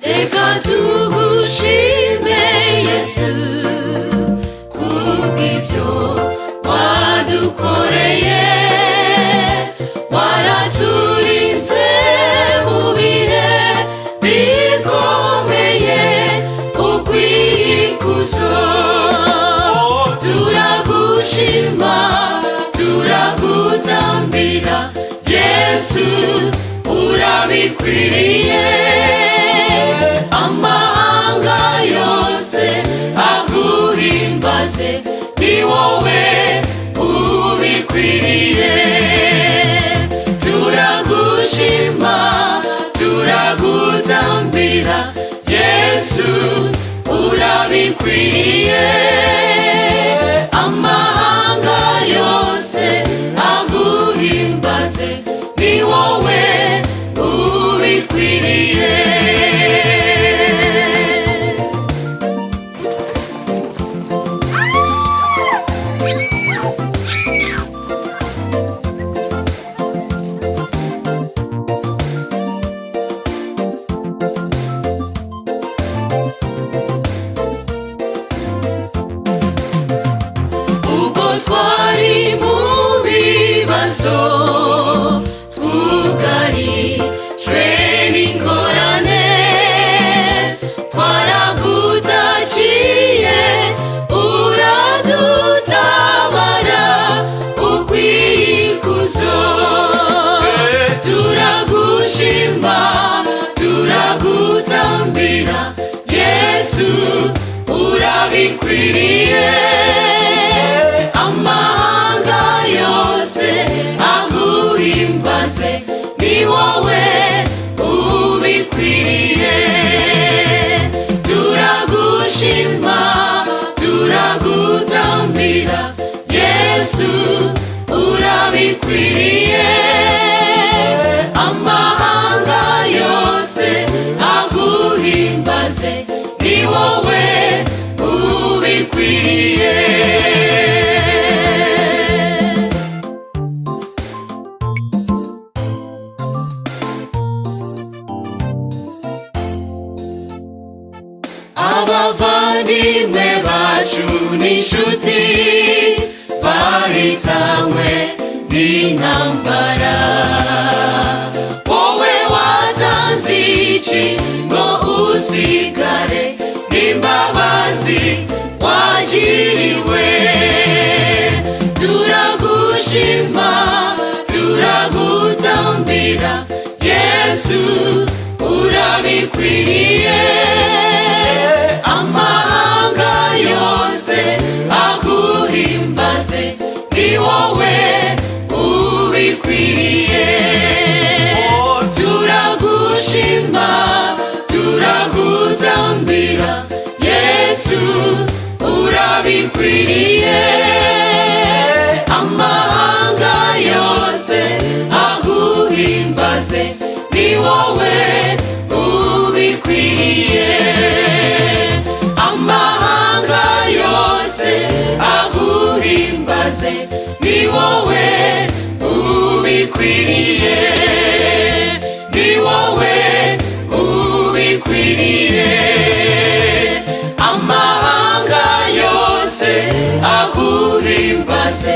Reka tugushime Yesu kubw'ibyo wadukoreye, waraturinze mu bihe bikomeye, ukwiye ikuzo. Turagushima, turagutambira Yesu, urabikwiriye. Amahanga yose aguhimbaze, ni wowe ubikwiriye. Turagushima, turagutambira Yesu, urabikwiriye. Amahanga yose aguhimbaze, ni wowe ubikwiriye. Twari mu bibazo, twugarijwe n'ingorane, twaragutakiye uradutabara, ukwiye ikuzo. Turagushima, turagutambira Yesu, urabikwiriye. Amahanga yose aguhimbaze, ni wowe ubikwiriye. Turagushima, turagutambira Yesu, urabikwiriye. Amahanga yose aguhimbaze, ni wowe ubikwiriye. Abavandimwe bacu n'inshuti bahitanywe n'intambara, wowe watanze iki ngo usigare n'imbabazi wagiriwe. Turagushima, turagutambira Yesu, urabikwiriye. Amahanga yose aguhimbaze, ni wowe ubikwiriye. Turagushima, turagutambira Yesu, urabikwiriye. Amahanga yose aguhimbaze, ni wowe ubikwiriye. Amahanga yose aguhimbaze, ni wowe ubikwiriye. Ni wowe ubikwiriye. Amahanga yose aguhimbaze,